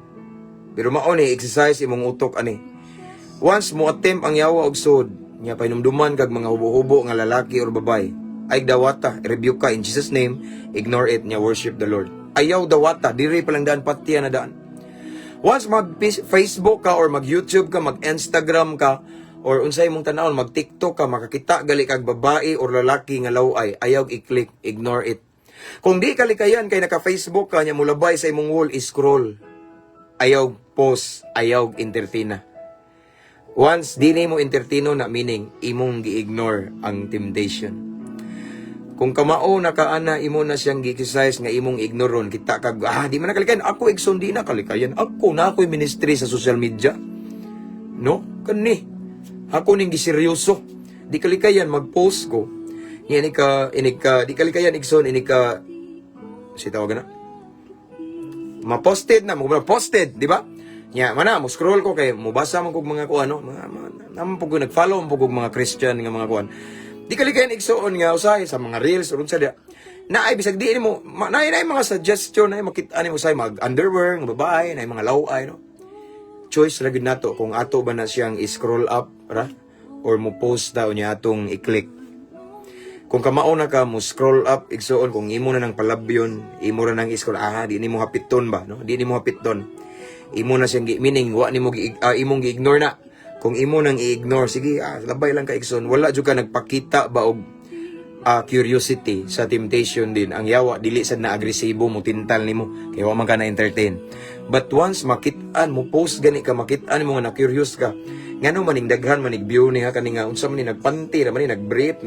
Pero mao ni exercise imong utok ani. Once mo attempt ang yawa og sud, nya painumduman kag mga hubo-hubo nga lalaki or babay, ay dawata, rebuke ka in Jesus name, ignore it, nya worship the Lord. Ayaw dawata, diri pa lang daan patiya na daan. Once mag-Facebook ka or mag-YouTube ka, mag-Instagram ka, or unsay mong tanawon, mag-TikTok ka, makakita gali kag babae or lalaki nga laway, ayaw i-click, ignore it. Kung di kalikayan kay naka-Facebook ka, nya mulabay sa imong wall, scroll. Ayaw post, ayaw entertaina. Once di mo entertaino na meaning, imong gi-ignore ang temptation. Kung kamao na kaana imo na siyang gi-exercise nga imong ignoron, kita kag di man nakalikayan. Ako igsoon di na kalikayan. Ako na ako'y ministry sa social media. No? Kani. Ako ning giseryoso. Di kalikayan mag-post ko. Di kalikayan igsoon si tawag na. Ma-posted na, posted, di ba? Nya mana mo scroll ko kay mobasa man kog mga kuan no, naman pug nag-follow mo kog mga Christian nga mga kuan. Di kalikayan igsoon nga usahay sa mga reels or unsa dia. Naay bisag di mo naay mga suggestion na makita nimo say mag underwear nga babae, naay mga laway no. Choice ra gid nato kung ato ba na siyang i-scroll up ra or mo post daw niya atong i-click. Kung kamao na ka mo scroll up igsoon kung imo na nang palabyon, imo ra nang i-scroll di nimo hapiton ba no? Di nimo hapiton. Imo na siyang meaning wa nimo imong gi-ignore na. Kung imo nang i-ignore, sige, labay lang ka igsoon. Wala jud ka nagpakita ba og curiosity sa temptation din. Ang yawa dili sad na agresibo mo tintal nimo kay wa man ka na entertain. But once makit-an mo post gani ka, makit-an mo nga na curious ka. Ngano maning daghan manig view niya kani nga unsa man ni nagpanti ra man ni nagbrief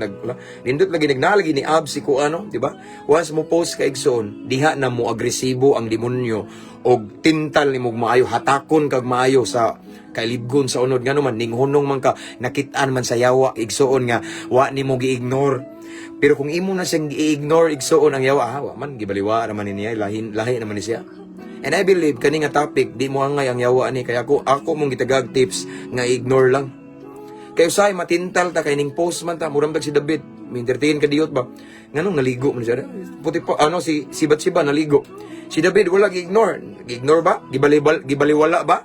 nindot lagi nagnalagi ni abs si ko ano, di ba? Once mo post ka igsoon, diha na mo agresibo ang demonyo og tintal nimo maayo, hatakon kag maayo sa kailibgon sa unod ngano man ninghunong man ka, nakit-an man sa yawa igsoon nga wa nimo gi-ignore. Pero kung imo na siyang gi-ignore igsoon ang yawa, wa man gibaliwa ra man niya, lahi naman ni siya. And I believe kani nga topic di mo angay ang yawa ni kaya ako mong gitagag tips nga ignore lang. Kay usay matintal ta kay ning post man ta muramdag si David, mi-entertain ka diot ba? Nganong naligo man siya? Puti pa si Bathsheba naligo. Si David wala gi-ignore. Gi-ignore ba? Gibaliwala ba?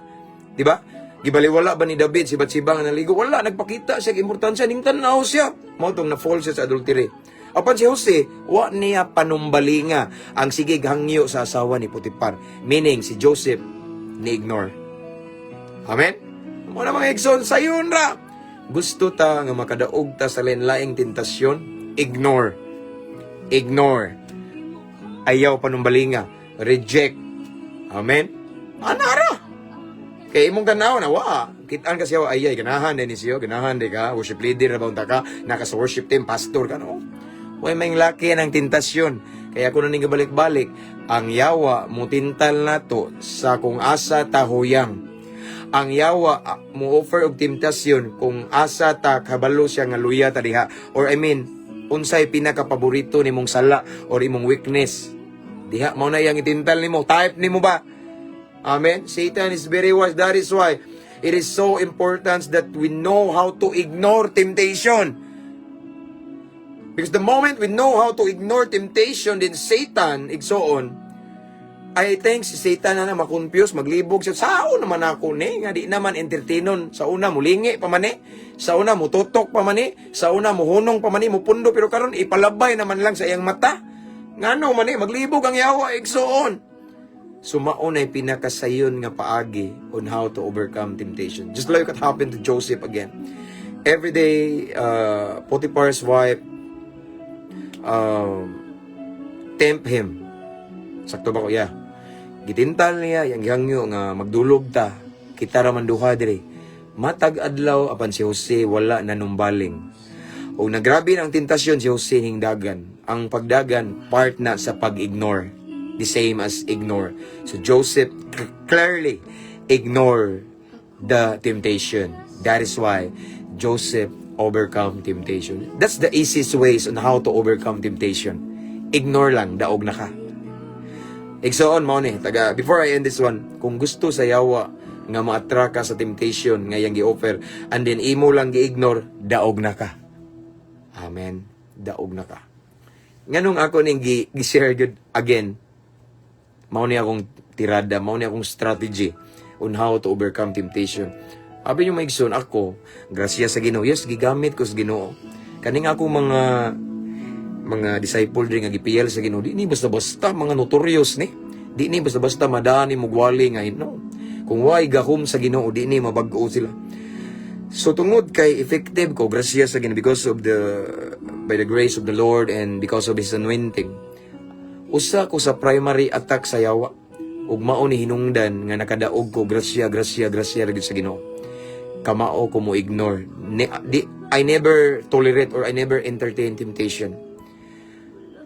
Di ba? Gibaliwala ba ni David si Bathsheba nga naligo? Wala, nagpakita siya importansya ning tanaw siya. Mao tong na-fall siya sa adultery. Apan si Jose, wa niya panumbalinga ang sigig hangyo sa asawa ni Potiphar. Meaning, si Joseph ni-ignore. Amen? Muna mga igsoon, sayon ra. Gusto ta nga makadaog ta sa lain-laing tentasyon, ignore. Ignore. Ayaw panumbalinga. Reject. Amen? Anara. Kaya imong tanaw na, kitaan kasi ako, ayay, ganahan din siyo, ganahan din ka, worship leader na ba unta ka, naka sa worship team, pastor ka, no? Huwag may laki ng tentasyon. Kaya kung naning balik-balik, ang yawa mo tintal na to sa kung asa tahuyang. Ang yawa mo offer og tentasyon kung asa ta kabalo siya nga luya ta diha. Or unsay pinaka-paborito nimong sala or imong weakness. Diha, mao na yang itintal nimo. Type nimo ba? Amen? Satan is very wise. That is why it is so important that we know how to ignore temptation. Because the moment we know how to ignore temptation, then Satan, igsoon, I think si Satan na makonfuse, maglibog siya. Sao naman ako ni? Nga di naman entertainon. Sa una, mulingi pa mani. Sa una, mututok pa mani. Sa una, muhunong pa mani, mupundo. Pero karon ipalabay naman lang sa iyang mata. Ngano mani, maglibog ang yawa, igsoon. Sumaon ay pinakasayon nga paagi on how to overcome temptation. Just like what happened to Joseph again. Every day, Potiphar's wife tempt him. Sakto ba ko? Yeah. Gitintal niya, yang gihangyo nga magdulog ta. Kita raman duha dire. Matag adlaw apan si Jose wala nanumbaling. O nagrabi ang tentasyon si Jose hingdagan. Ang pagdagan part na sa pag-ignore. The same as ignore. So Joseph clearly ignore the temptation. That is why Joseph overcome temptation. That's the easiest ways on how to overcome temptation. Ignore lang, daog na ka. Igsoon mo ni, before I end this one, kung gusto sa yawa nga ma-attract ka sa temptation nga yang gi-offer, and then imo lang gi-ignore, daog na ka. Amen. Daog na ka. Nganong ako ning gi-share good again, mao ni akong tirada, mao ni akong strategy on how to overcome temptation. Abi yung maigsoon ako, grasya sa Ginoo. Yes, gigamit ko sa Ginoo. Kaning ako mga disciple din nga gipiyal sa Ginoo. Di ni basta-basta mga notorious ni. Di ni basta-basta madani mugwali nga no. Kung way gahom sa Ginoo, di ni mabag-o sila. So tungod kay effective ko grasya sa Ginoo because of by the grace of the Lord and because of His anointing. Usa ko sa primary attack sa yawa. Ug mao ni hinungdan nga nakadaog ko grasya gid sa Ginoo. Kamao ko mo ignore. I never tolerate or I never entertain temptation.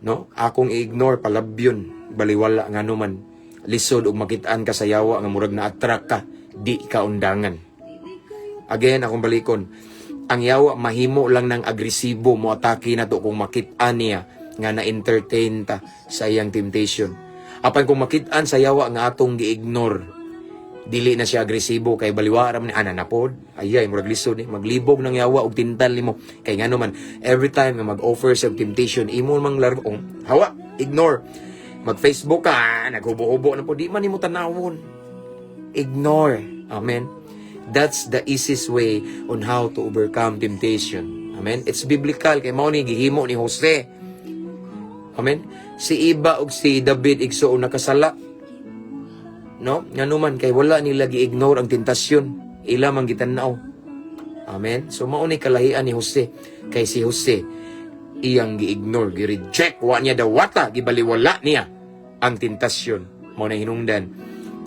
no? Akong i-ignore palabyon, baliwala nga naman. Lisod ug makitaan ka sa yawa nga murag na attract ka, di ka undangan. Again, akong balikon. Ang yawa mahimo lang ng agresibo mo atake na to kung makitaan niya nga na-entertain ta sa iyang temptation. Apan kung makitaan sa yawa nga atong gi-ignore, dili na siya agresibo kay baliwara man ni ananapod. Ayay, murag lisod ni maglibog ng yawa og tintal nimo. Kay nga naman every time nga mag-offer sa temptation, imo mang largong hawa, ignore. Mag-Facebook ka, naghubo-hubo na po, di man nimo tanawon. Ignore. Amen. That's the easiest way on how to overcome temptation. Amen. It's biblical kay mao ni gihimo ni Jose. Amen. Si Iba ug si David igsuon nakasala. No? Nganuman kay wala nila gi-ignore ang tentasyon. Ila man gitanaw. Amen. So mao ni kalahian ni Jose. Kay si Jose iyang gi-ignore, gi-reject, wa niya dawata, gibaliwala niya ang tentasyon. Mao na hinungdan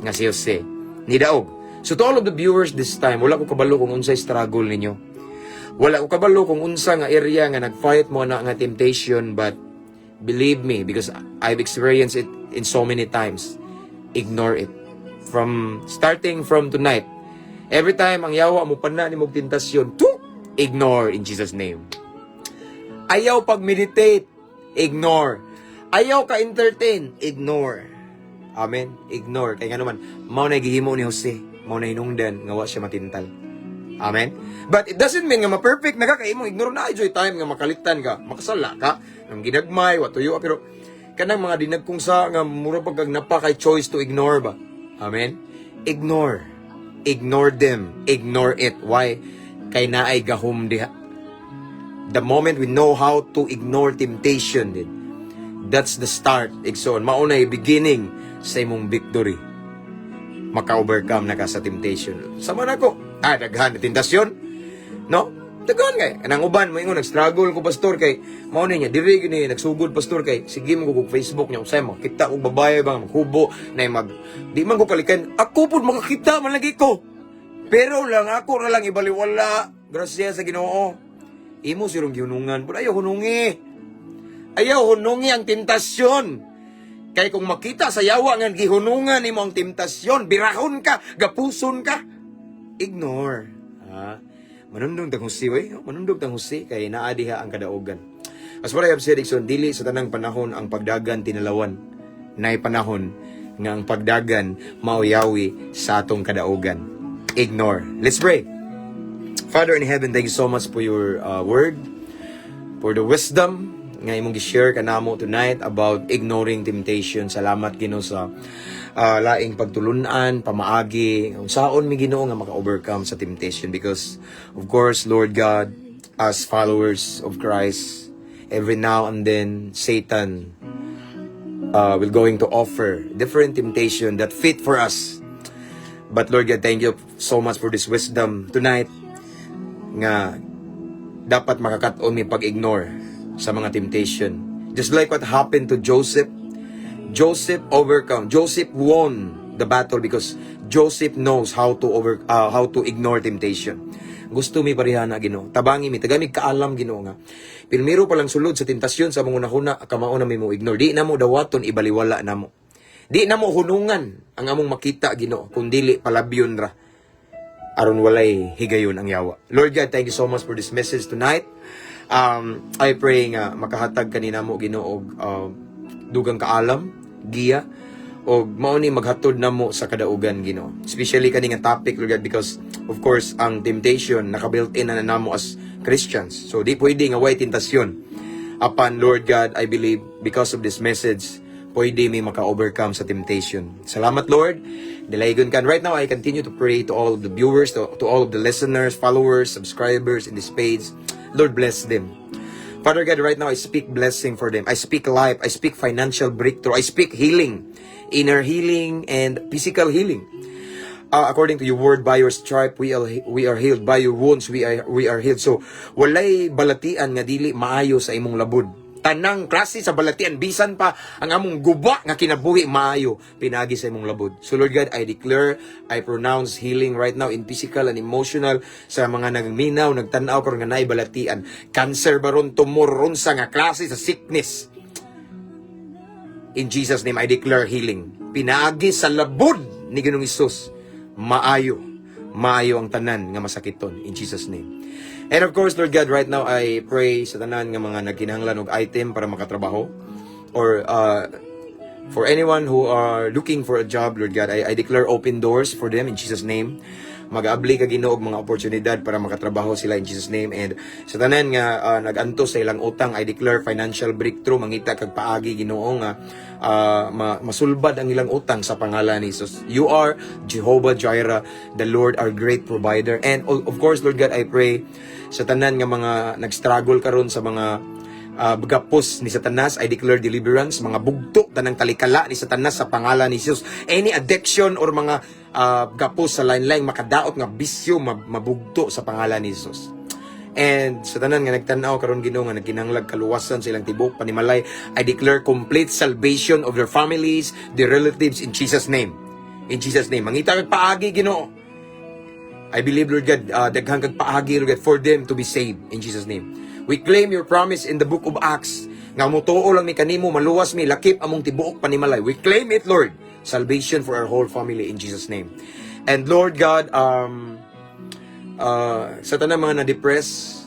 nga si Jose ni daog. So to all of the viewers this time, wala ko kabalo kung unsay struggle ninyo. Wala ko kabalo kung unsa nga area nga nag-fight mo na nga temptation, but believe me, because I've experienced it in so many times. Ignore it. Starting from tonight, every time ang yawa mo pana ni mong tentasyon, ignore in Jesus' name. Ayaw pag-meditate, ignore. Ayaw ka-entertain, ignore. Amen? Ignore. Kaya nga naman, mao na gihimo ni Jose, mao na hinungdan, nga wa siya matintal. Amen? But it doesn't mean nga ma-perfect na ka, kaya mo ignore na enjoy time nga makalitan ka, makasala ka, ng ginagmay, watuyo, pero kanang mga dinagkungsa nga mura pag napa kay choice to ignore ba? Amen? Ignore. Ignore them. Ignore it. Why? Kay naay gahom diha. The moment we know how to ignore temptation, that's the start. Igsoon, maunay beginning sa imong victory. Maka-overcome na ka sa temptation. Sama na ko. Daghan na tentasyon. No? Daghan kay. Kanang uban, mo ingon, nag-struggle ko, pastor, kay maunay niya, diri gini, nagsugod, pastor, kay sige mo ko Facebook niya, usay mo, kita ko babae bang maghubo, na di man ko kalikan, ako po makakita man lagi ko. Pero lang, ako na lang ibaliwala. Grasya sa Ginoo. Imo sirong gihunungan. But ayaw hunungi. Ayaw hunungi ang tentasyon. Kaya kung makita sa yawa nga gihunungan imo ang tentasyon, birahon ka, gapuson ka, ignore. Manundog tang Jose, manundog tang Jose, kaya naadiha ang kadaugan. As what I have said, Ikson, dili sa tanang panahon ang pagdagan tinalawan. Nay panahon nga ang pagdagan mauyawi sa atong kadaugan. Ignore. Let's pray. Father in heaven, thank you so much for your word, for the wisdom nga imong gi-share kanamo tonight about ignoring temptation. Salamat Ginoo sa laing pagtulunan, pamaagi, unsaon mi Ginoo nga maka-overcome sa temptation, because of course, Lord God, as followers of Christ, every now and then Satan will going to offer different temptation that fit for us. But Lord God, thank you so much for this wisdom tonight nga dapat makakat-on mi pag-ignore sa mga temptation. Just like what happened to Joseph. Joseph overcome. Joseph won the battle because Joseph knows how to ignore temptation. Gusto mi pareha na Ginoo. Tabangi mi tagamig kaalam Ginoo nga. Pilmiro pa lang sulod sa tentasyon sa mga unahuna kamao na mi mo ignore. Di na mo dawaton ibaliwala na mo. Di na mo hunungan ang among makita Ginoo kun dili palabyon ra. Aron walay higayon ang yawa. Lord God, thank you so much for this message tonight. I pray nga makahatag kanina mo Ginoo og dugang kaalam, giya, o mao ni maghatod na mo sa kadaugan Ginoo. Especially kani nga topic Lord God, because of course ang temptation naka-built in na namo as Christians. So di pwede nga way tentasyon. Upon Lord God, I believe because of this message, pwede mi maka-overcome sa temptation. Salamat Lord. Dilaygon kan. Right now, I continue to pray to all of the viewers, to all of the listeners, followers, subscribers in this page. Lord, bless them. Father God, right now, I speak blessing for them. I speak life. I speak financial breakthrough. I speak healing. Inner healing and physical healing. According to your word, by your stripe, we are healed. By your wounds, we are healed. So, walay balatian nga dili maayo sa imong labod. Tanang klase sa balatian, bisan pa ang among guba nga kinabuhi maayo, pinagi sa imong labod. So Lord God, I declare, I pronounce healing right now in physical and emotional sa mga nagminaw, nagtanaw karon nga naay balatian. Cancer baron, tumor ron sa nga klase sa sickness. In Jesus' name, I declare healing. Pinaagi sa labod ni Ginoong Hesus. Maayo. Maayo ang tanan nga masakiton. In Jesus' name. And of course, Lord God, right now, I pray sa tanan nga mga nagkinahanglan og item para makatrabaho. Or for anyone who are looking for a job, Lord God, I declare open doors for them in Jesus' name. Mag-aabli ka Ginoo og mga oportunidad para makatrabaho sila in Jesus' name. And sa tanan nga nag-antos sa ilang utang, I declare financial breakthrough. Mangita kag paagi Ginoo nga masulbad ang ilang utang sa pangalan ni Jesus. You are Jehovah Jireh, the Lord our great provider. And of course, Lord God, I pray sa tanan nga mga nag-struggle karon sa mga gapos ni Satanas, I declare deliverance. Mga bugto tanang talikala ni Satanas sa pangalan ni Jesus. Any addiction or mga gapos sa lain-lain makadaot nga bisyo mabugto sa pangalan ni Jesus. And sa tanan nga nagtanaw karon Ginoo nga nagkinahanglag kaluwasan sa ilang tibok panimalay, I declare complete salvation of their families, their relatives in Jesus name. In Jesus name. Mangita kag paagi Ginoo. I believe, Lord God, daghang kag paagi, Lord God, for them to be saved in Jesus name. We claim your promise in the book of Acts nga mutuo lang mi kanimo maluwas mi lakip among tibuok panimalay. We claim it, Lord. Salvation for our whole family in Jesus name. And Lord God, sa tanang mga na-depress,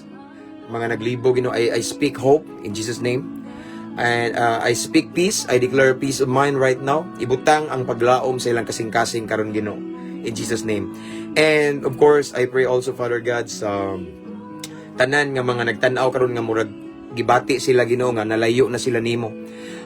mga naglibo, I speak hope in Jesus name. And I speak peace. I declare peace of mind right now. Ibutang ang paglaom sa ilang kasing-kasing karon Ginoo in Jesus name. And of course, I pray also, Father God, sa tanan nga mga nagtan-aw karon nga murag gibati sila Ginoo nga nalayo na sila nimo.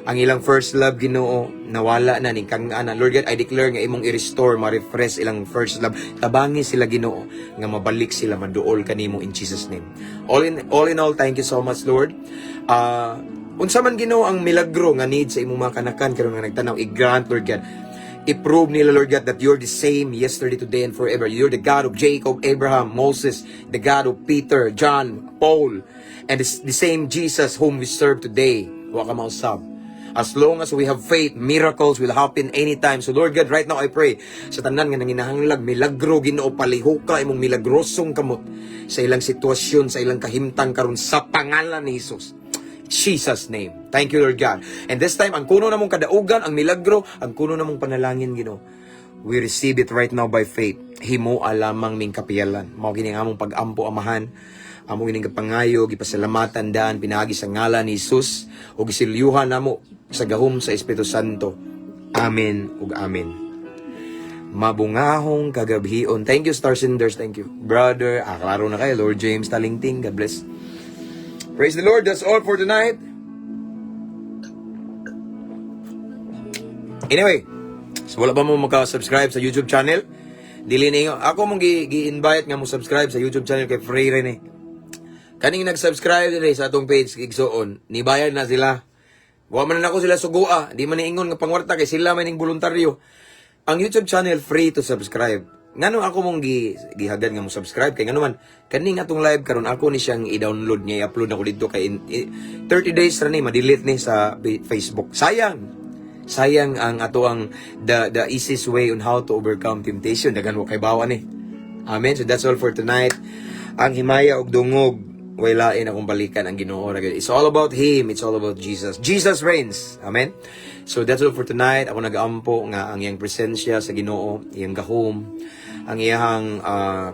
Ang ilang first love Ginoo nawala na ning kang ana. Lord God, I declare nga imong i-restore, ma-refresh ilang first love. Tabangi sila Ginoo nga mabalik sila maduol kanimo in Jesus name. All in all, thank you so much, Lord. Unsa man Ginoo ang milagro nga need sa imong mga kanakan karon nga nagtan-aw, i-grant, Lord God. I-prove nila, Lord God, that you're the same yesterday, today, and forever. You're the God of Jacob, Abraham, Moses, the God of Peter, John, Paul, and the same Jesus whom we serve today. Huwag ka mausap. As long as we have faith, miracles will happen anytime. So Lord God, right now I pray sa tanan nga nanginahanglag, milagro Ginoo, palihuka imong milagrosong kamot sa ilang sitwasyon, sa ilang kahimtang karon sa pangalan ni Jesus. Jesus name. Thank you, Lord God. And this time, ang kuno namong kadaugan, ang milagro, ang kuno namong panalangin, Ginoo. We receive it right now by faith. Himo alamang ning kapiyalan. Mao gini among pag-ampo amahan. Amo gining kapangayo, gipasalamatan daan pinagi sa ngalan ni Jesus ug gisilyuhan namo sa gahom sa Espiritu Santo. Amen ug amen. Mabungahong kagabhion. Thank you, Star Senders. Thank you. Brother, klaro na kayo. Lord James Talingting. God bless. Praise the Lord. That's all for tonight. Anyway, so wala ba mo maka-subscribe sa YouTube channel? Dili ninyo. Ako mong gi-invite nga mo subscribe sa YouTube channel kay free rin eh. Kaning nag-subscribe din sa atong page Igsoon, nibayad na sila. Wa man na ako sila sugua, di man niingon nga pangwarta kay sila man ning voluntaryo. Ang YouTube channel free to subscribe. Ngano ako mong gihagad nga mo subscribe kay ngano man kaning atong live karon ako ni siyang i-download niya, i-upload ako dito kay 30 days ra ni ma-delete ni sa Facebook. Sayang ang ato ang the easiest way on how to overcome temptation. Dagan mo kay bawa ni. Amen. So that's all for tonight. Ang himaya og dungog way lain akong balikan ang Ginoo. It's all about Him. It's all about Jesus. Jesus reigns. Amen. So that's all for tonight. Ako nag-ampo nga ang iyang presensya sa Ginoo, iyang gahom, ang iyang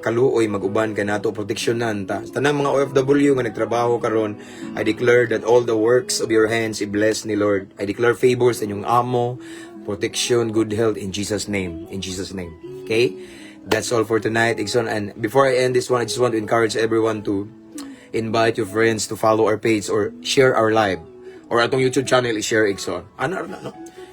kaluoy mag-uban kay nato proteksyonan ta. Tanang mga OFW nga nagtrabaho karon, I declare that all the works of your hands i-bless ni Lord. I declare favors sa inyong amo, protection, good health in Jesus name. In Jesus name. Okay? That's all for tonight, Igsoon. And before I end this one, I just want to encourage everyone to invite your friends to follow our page or share our live. Or atong YouTube channel, i-share Igsoon. Ano?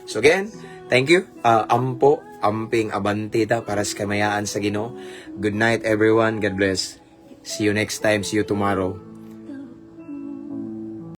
So again, thank you. Ampo, amping abantita para sa kamayaan sa Ginoo. Good night, everyone. God bless. See you next time. See you tomorrow.